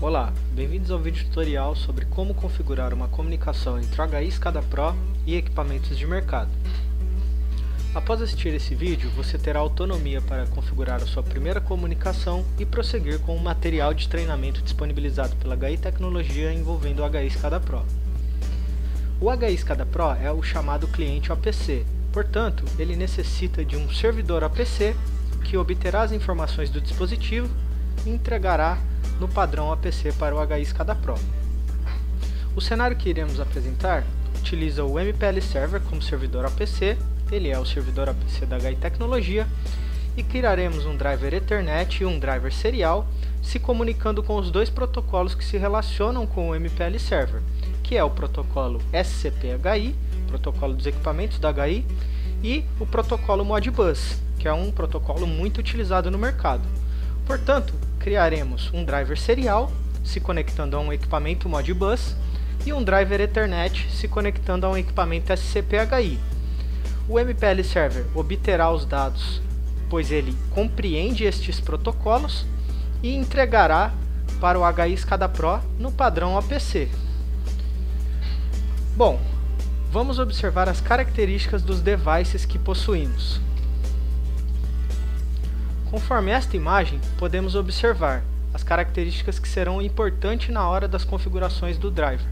Olá, bem-vindos ao vídeo tutorial sobre como configurar uma comunicação entre o HI SCADA Pro e equipamentos de mercado. Após assistir esse vídeo, você terá autonomia para configurar a sua primeira comunicação e prosseguir com o material de treinamento disponibilizado pela HI Tecnologia envolvendo o HI SCADA Pro. O HI SCADA Pro é o chamado cliente OPC, portanto, ele necessita de um servidor OPC que obterá as informações do dispositivo e entregará no padrão APC para o HI SCADA Pro. O cenário que iremos apresentar utiliza o MPL Server como servidor APC, ele é o servidor APC da HI Tecnologia, e criaremos um driver Ethernet e um driver serial, se comunicando com os dois protocolos que se relacionam com o MPL Server, que é o protocolo SCP-HI, protocolo dos equipamentos da HI, e o protocolo Modbus, que é um protocolo muito utilizado no mercado. Portanto, criaremos um driver serial, se conectando a um equipamento Modbus, e um driver Ethernet, se conectando a um equipamento SCP-HI. O MPL Server obterá os dados, pois ele compreende estes protocolos, e entregará para o HI SCADA Pro no padrão APC. Bom, vamos observar as características dos devices que possuímos. Conforme esta imagem, podemos observar as características que serão importantes na hora das configurações do driver.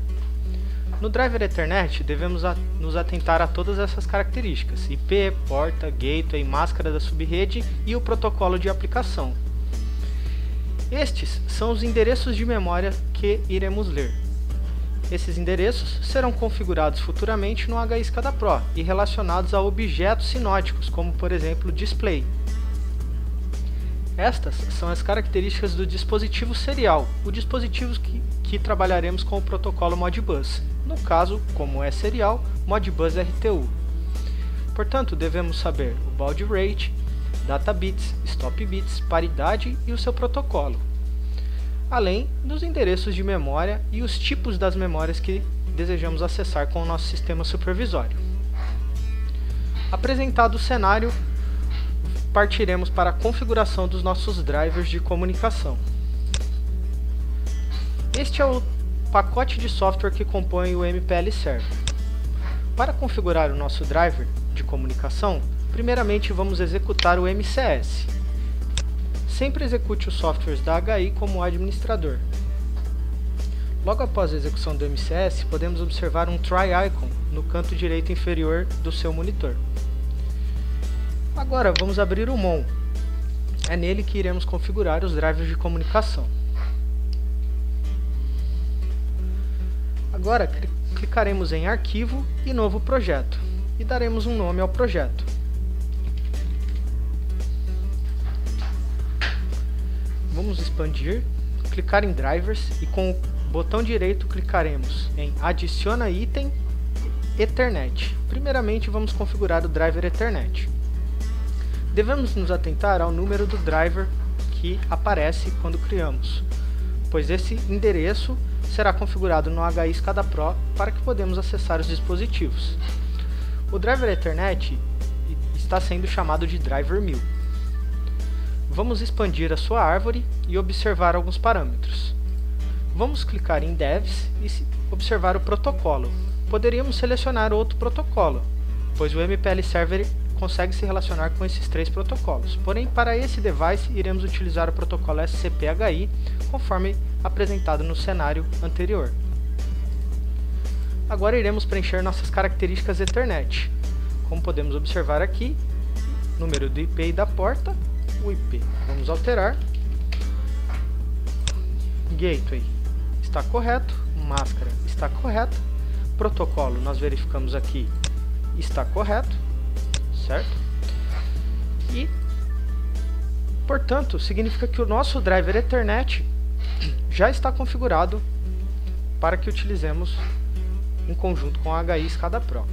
No driver Ethernet, devemos nos atentar a todas essas características: IP, porta, gateway, máscara da subrede e o protocolo de aplicação. Estes são os endereços de memória que iremos ler. Esses endereços serão configurados futuramente no HI SCADA Pro e relacionados a objetos sinóticos, como por exemplo display. Estas são as características do dispositivo serial, o dispositivo que trabalharemos com o protocolo Modbus. No caso, como é serial, Modbus RTU. Portanto, devemos saber o baud rate, data bits, stop bits, paridade e o seu protocolo, além dos endereços de memória e os tipos das memórias que desejamos acessar com o nosso sistema supervisório. Apresentado o cenário, partiremos para a configuração dos nossos drivers de comunicação. Este é o pacote de software que compõe o MPL Server. Para configurar o nosso driver de comunicação, primeiramente vamos executar o MCS. Sempre execute os softwares da HI como administrador. Logo após a execução do MCS, podemos observar um try icon no canto direito inferior do seu monitor. Agora vamos abrir o MON. É nele que iremos configurar os drivers de comunicação. Agora clicaremos em Arquivo e Novo Projeto e daremos um nome ao projeto. Vamos expandir, clicar em Drivers e com o botão direito clicaremos em Adiciona item Ethernet. Primeiramente vamos configurar o driver Ethernet. Devemos nos atentar ao número do driver que aparece quando criamos, pois esse endereço será configurado no HI SCADA Pro para que podemos acessar os dispositivos. O driver Ethernet está sendo chamado de driver 1000. Vamos expandir a sua árvore e observar alguns parâmetros. Vamos clicar em Devs e observar o protocolo. Poderíamos selecionar outro protocolo, pois o MPL Server consegue se relacionar com esses três protocolos. Porém, para esse device, iremos utilizar o protocolo SCP-HI, conforme apresentado no cenário anterior. Agora iremos preencher nossas características Ethernet. Como podemos observar aqui, número do IP e da porta, o IP vamos alterar, gateway está correto, máscara está correta, protocolo nós verificamos aqui está correto, certo? E, portanto, significa que o nosso driver Ethernet já está configurado para que utilizemos em conjunto com a HI SCADA Pro.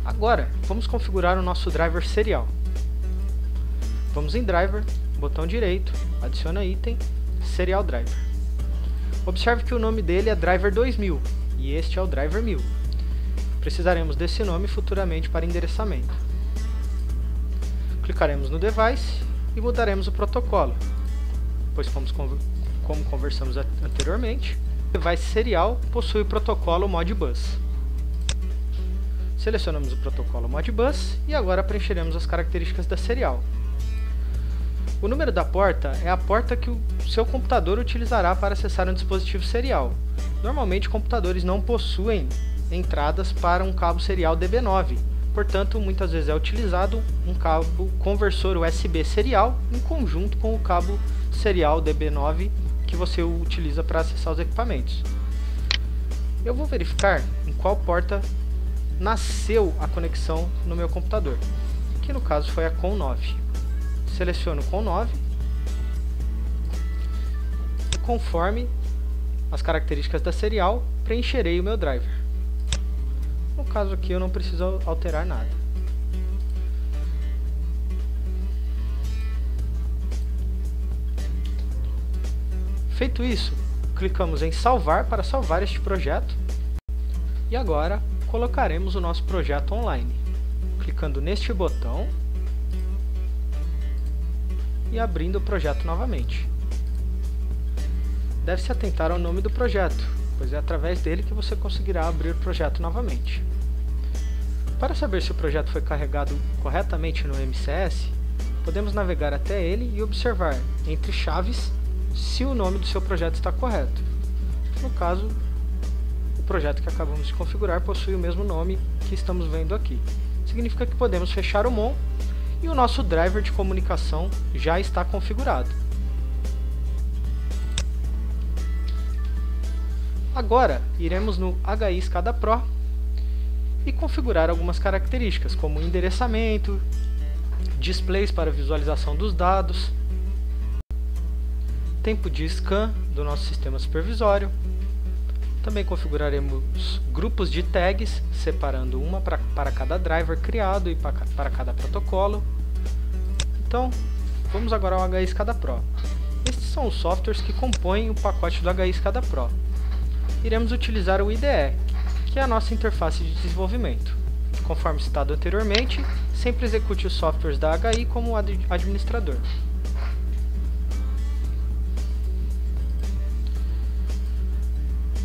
Agora, vamos configurar o nosso driver serial. Vamos em Driver, botão direito, adiciona item, Serial Driver. Observe que o nome dele é Driver 2000 e este é o Driver 1000. Precisaremos desse nome futuramente para endereçamento. Clicaremos no device e mudaremos o protocolo, pois fomos como conversamos anteriormente. O device serial possui o protocolo Modbus. Selecionamos o protocolo Modbus e agora preencheremos as características da serial. O número da porta é a porta que o seu computador utilizará para acessar um dispositivo serial. Normalmente, computadores não possuem entradas para um cabo serial DB9, portanto, muitas vezes é utilizado um cabo conversor USB serial em conjunto com o cabo serial DB9 que você utiliza para acessar os equipamentos. Eu vou verificar em qual porta nasceu a conexão no meu computador, que no caso foi a COM9. Seleciono COM9 e, conforme as características da serial, preencherei o meu driver. No caso aqui eu não preciso alterar nada. Feito isso, clicamos em salvar para salvar este projeto e agora colocaremos o nosso projeto online, clicando neste botão e abrindo o projeto novamente. Deve-se atentar ao nome do projeto, pois é através dele que você conseguirá abrir o projeto novamente. Para saber se o projeto foi carregado corretamente no MCS, podemos navegar até ele e observar, entre chaves, se o nome do seu projeto está correto. No caso, o projeto que acabamos de configurar possui o mesmo nome que estamos vendo aqui. Significa que podemos fechar o MON e o nosso driver de comunicação já está configurado. Agora, iremos no HI SCADA Pro e configurar algumas características, como endereçamento, displays para visualização dos dados, tempo de scan do nosso sistema supervisório. Também configuraremos grupos de tags, separando uma para cada driver criado e para cada protocolo. Então, vamos agora ao HI SCADA Pro. Estes são os softwares que compõem o pacote do HI SCADA Pro. Iremos utilizar o IDE, que é a nossa interface de desenvolvimento. Conforme citado anteriormente, sempre execute os softwares da HI como administrador.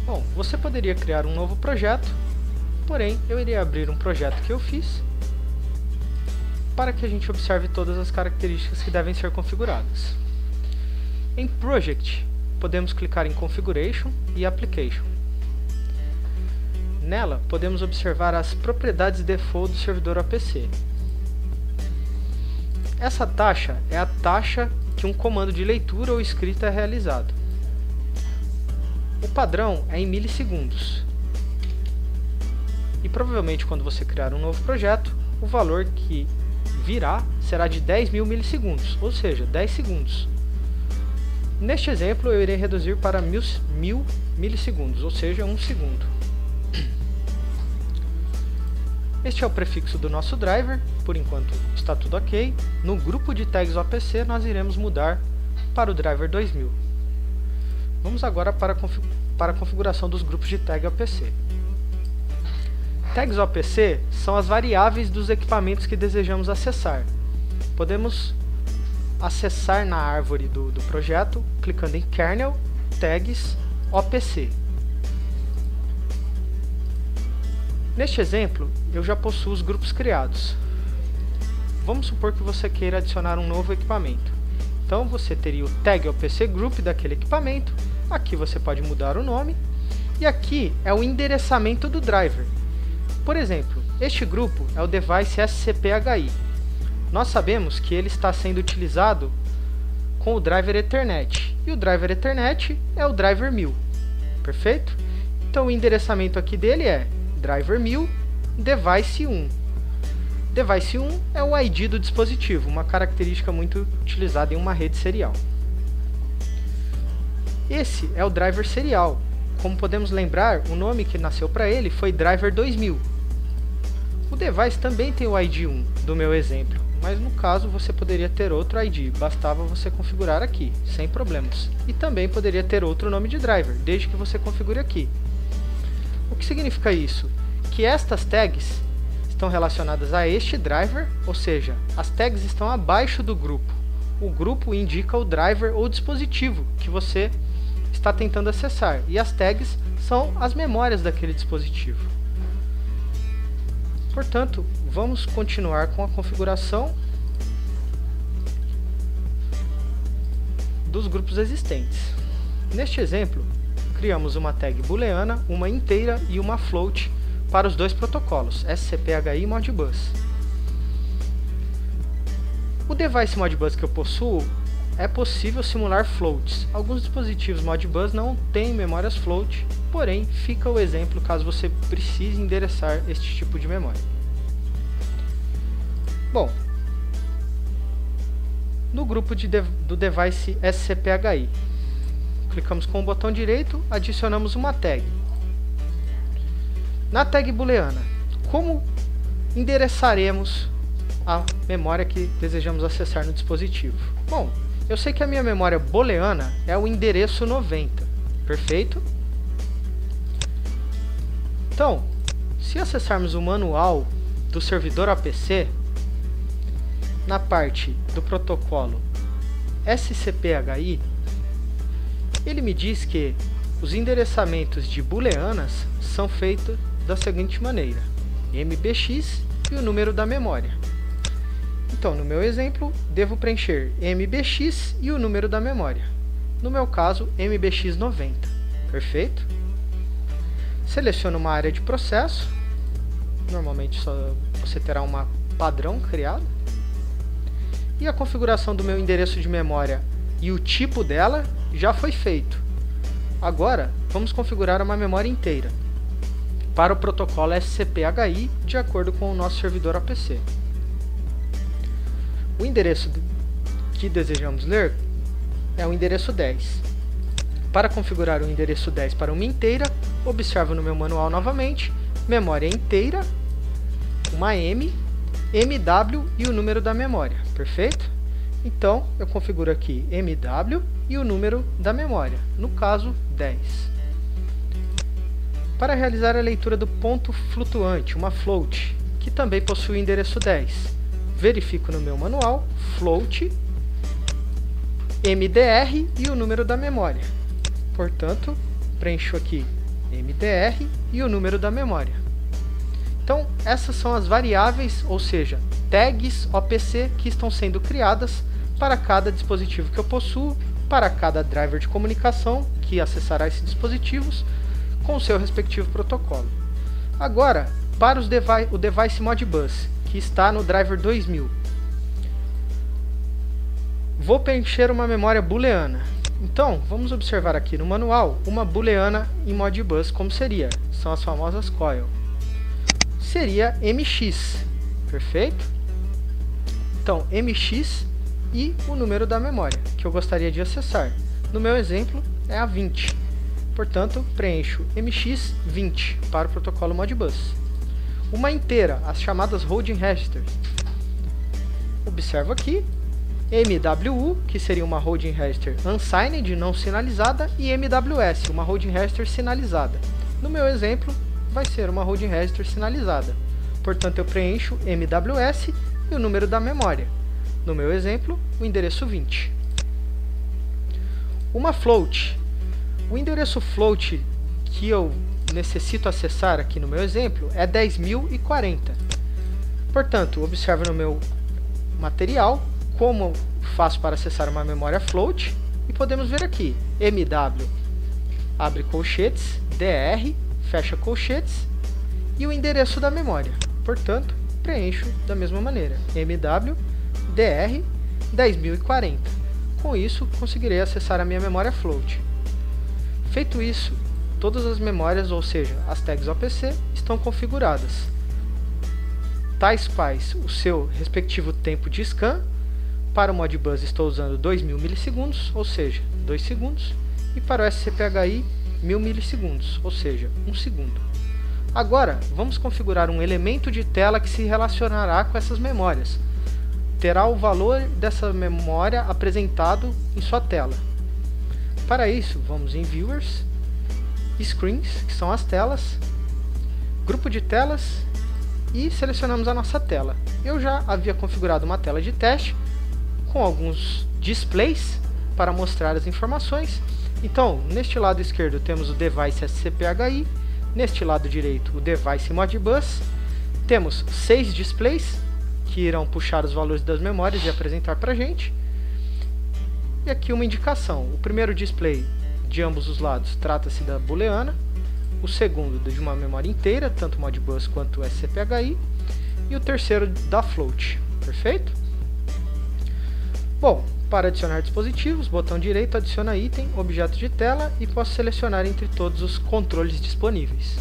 Bom, você poderia criar um novo projeto, porém eu irei abrir um projeto que eu fiz para que a gente observe todas as características que devem ser configuradas. Em Project, podemos clicar em Configuration e Application. Nela, podemos observar as propriedades default do servidor OPC. Essa taxa é a taxa que um comando de leitura ou escrita é realizado. O padrão é em milissegundos. E provavelmente quando você criar um novo projeto, o valor que virá será de 10.000 milissegundos, ou seja, 10 segundos. Neste exemplo eu irei reduzir para 1000 milissegundos, ou seja, 1 segundo. Este é o prefixo do nosso driver, por enquanto está tudo ok. No grupo de tags OPC nós iremos mudar para o driver 2000. Vamos agora para a configuração dos grupos de tag OPC. Tags OPC são as variáveis dos equipamentos que desejamos acessar. Podemos acessar na árvore do projeto, clicando em Kernel, Tags, OPC. Neste exemplo, eu já possuo os grupos criados. Vamos supor que você queira adicionar um novo equipamento. Então você teria o Tag OPC Group daquele equipamento. Aqui você pode mudar o nome. E aqui é o endereçamento do driver. Por exemplo, este grupo é o Device SCP-HI. Nós sabemos que ele está sendo utilizado com o driver Ethernet. E o driver Ethernet é o driver 1000. Perfeito? Então o endereçamento aqui dele é driver 1000, device 1. Device 1 é o ID do dispositivo, uma característica muito utilizada em uma rede serial. Esse é o driver serial. Como podemos lembrar, o nome que nasceu para ele foi driver 2000. O device também tem o ID 1 do meu exemplo, mas no caso você poderia ter outro ID, bastava você configurar aqui, sem problemas. E também poderia ter outro nome de driver, desde que você configure aqui. O que significa isso? Que estas tags estão relacionadas a este driver, ou seja, as tags estão abaixo do grupo. O grupo indica o driver ou dispositivo que você está tentando acessar, e as tags são as memórias daquele dispositivo. Portanto, vamos continuar com a configuração dos grupos existentes. Neste exemplo, criamos uma tag booleana, uma inteira e uma float para os dois protocolos, SCP-HI e Modbus. O device Modbus que eu possuo, é possível simular floats. Alguns dispositivos Modbus não têm memórias float, porém fica o exemplo caso você precise endereçar este tipo de memória. Bom, no grupo do device SCP-HI, clicamos com o botão direito, adicionamos uma tag. Na tag booleana, como endereçaremos a memória que desejamos acessar no dispositivo? Bom, eu sei que a minha memória booleana é o endereço 90, perfeito? Então, se acessarmos o manual do servidor APC, na parte do protocolo SCP-HI, ele me diz que os endereçamentos de booleanas são feitos da seguinte maneira: MBX e o número da memória. Então, no meu exemplo, devo preencher MBX e o número da memória. No meu caso, MBX 90. Perfeito? Seleciono uma área de processo. Normalmente você terá uma padrão criado. E a configuração do meu endereço de memória e o tipo dela já foi feito. Agora, vamos configurar uma memória inteira para o protocolo SCP-HI de acordo com o nosso servidor APC. O endereço que desejamos ler é o endereço 10. Para configurar o endereço 10 para uma inteira, observo no meu manual novamente, memória inteira, uma M, MW e o número da memória, perfeito? Então, eu configuro aqui MW e o número da memória, no caso 10. Para realizar a leitura do ponto flutuante, uma float, que também possui o endereço 10, verifico no meu manual, float, MDR e o número da memória. Portanto, preencho aqui MDR e o número da memória. Então, essas são as variáveis, ou seja, tags OPC que estão sendo criadas para cada dispositivo que eu possuo, para cada driver de comunicação que acessará esses dispositivos com o seu respectivo protocolo. Agora, para o device Modbus, que está no driver 2000. Vou preencher uma memória booleana. Então, vamos observar aqui no manual uma booleana em Modbus como seria. São as famosas coil. Seria MX, perfeito? Então, MX e o número da memória que eu gostaria de acessar. No meu exemplo, é a 20. Portanto, preencho MX 20 para o protocolo Modbus. Uma inteira, as chamadas holding registers. Observo aqui MWU, que seria uma holding register unsigned, não sinalizada, e MWS, uma holding register sinalizada. No meu exemplo, vai ser uma holding register sinalizada. Portanto, eu preencho MWS e o número da memória. No meu exemplo, o endereço 20. Uma float. O endereço float que eu necessito acessar aqui no meu exemplo é 10.040. Portanto, observe no meu material como faço para acessar uma memória float e podemos ver aqui MW, abre colchetes, DR, fecha colchetes e o endereço da memória. Portanto, preencho da mesma maneira, MW, DR, 10.040. Com isso, conseguirei acessar a minha memória float. Feito isso, todas as memórias, ou seja, as tags OPC, estão configuradas. Tais quais o seu respectivo tempo de scan. Para o Modbus estou usando 2000 milissegundos, ou seja, 2 segundos. E para o SCP-HI, 1000 milissegundos, ou seja, 1 segundo. Agora, vamos configurar um elemento de tela que se relacionará com essas memórias. Terá o valor dessa memória apresentado em sua tela. Para isso, vamos em Viewers, Screens, que são as telas, Grupo de telas e selecionamos a nossa tela. Eu já havia configurado uma tela de teste com alguns displays para mostrar as informações. Então, neste lado esquerdo temos o device SCP-HI, neste lado direito o device Modbus, temos 6 displays que irão puxar os valores das memórias e apresentar para a gente. E aqui uma indicação: o primeiro display de ambos os lados trata-se da booleana, o segundo de uma memória inteira, tanto Modbus quanto o SCP-HI, e o terceiro da float. Perfeito? Bom, para adicionar dispositivos, botão direito adiciona item, objeto de tela e posso selecionar entre todos os controles disponíveis.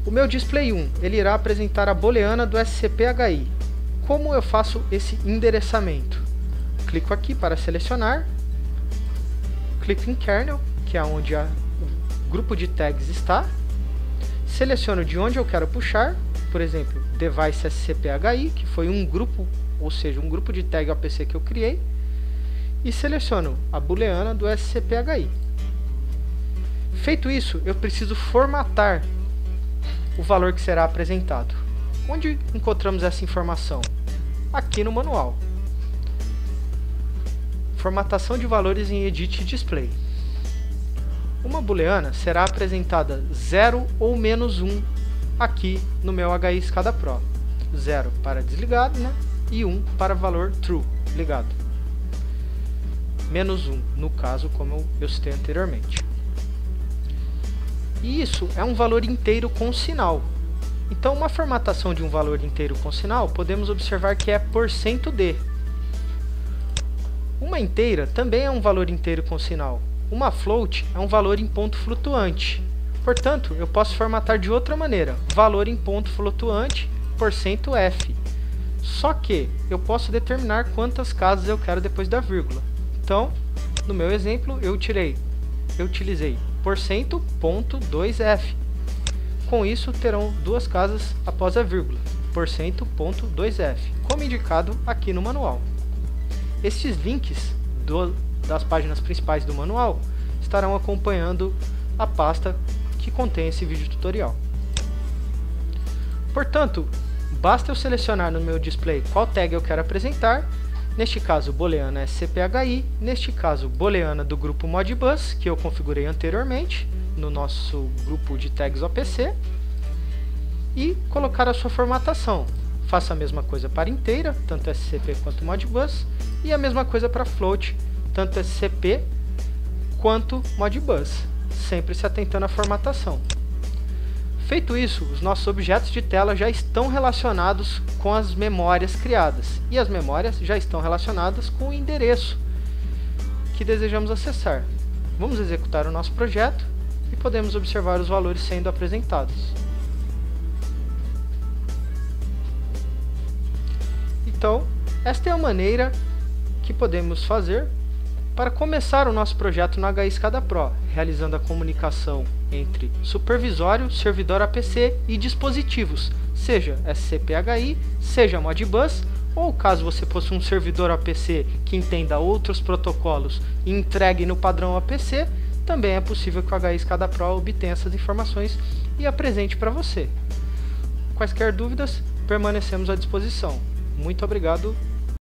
O meu display 1, ele irá apresentar a booleana do SCP-HI. Como eu faço esse endereçamento? Clico aqui para selecionar, clico em kernel, que é onde o grupo de tags está, seleciono de onde eu quero puxar, por exemplo, device SCP-HI, que foi um grupo, ou seja, um grupo de tag APC que eu criei, e seleciono a booleana do SCP-HI. Feito isso, eu preciso formatar o valor que será apresentado. Onde encontramos essa informação? Aqui no manual. Formatação de valores em Edit Display. Uma booleana será apresentada 0 ou menos 1 aqui no meu HI SCADA Pro. 0 para desligado, né? E 1 para valor true, ligado. Menos 1, no caso, como eu citei anteriormente. E isso é um valor inteiro com sinal. Então, uma formatação de um valor inteiro com sinal, podemos observar que é %d. Uma inteira também é um valor inteiro com sinal. Uma float é um valor em ponto flutuante. Portanto, eu posso formatar de outra maneira. Valor em ponto flutuante, %f. Só que eu posso determinar quantas casas eu quero depois da vírgula. Então, no meu exemplo, eu utilizei %.2f. Com isso, terão duas casas após a vírgula, %.2f, como indicado aqui no manual. Estes links das páginas principais do manual estarão acompanhando a pasta que contém esse vídeo tutorial. Portanto, basta eu selecionar no meu display qual tag eu quero apresentar, neste caso booleana SCP-HI, neste caso booleana do grupo Modbus, que eu configurei anteriormente no nosso grupo de tags OPC, e colocar a sua formatação. Faça a mesma coisa para inteira, tanto SCP quanto Modbus, e a mesma coisa para float, tanto SCP quanto Modbus, sempre se atentando à formatação. Feito isso, os nossos objetos de tela já estão relacionados com as memórias criadas, e as memórias já estão relacionadas com o endereço que desejamos acessar. Vamos executar o nosso projeto e podemos observar os valores sendo apresentados. Então, esta é a maneira que podemos fazer para começar o nosso projeto no HI SCADA Pro, realizando a comunicação entre supervisório, servidor APC e dispositivos, seja SCP-HI, seja Modbus, ou caso você possua um servidor APC que entenda outros protocolos e entregue no padrão APC, também é possível que o HI SCADA Pro obtenha essas informações e apresente para você. Quaisquer dúvidas, permanecemos à disposição. Muito obrigado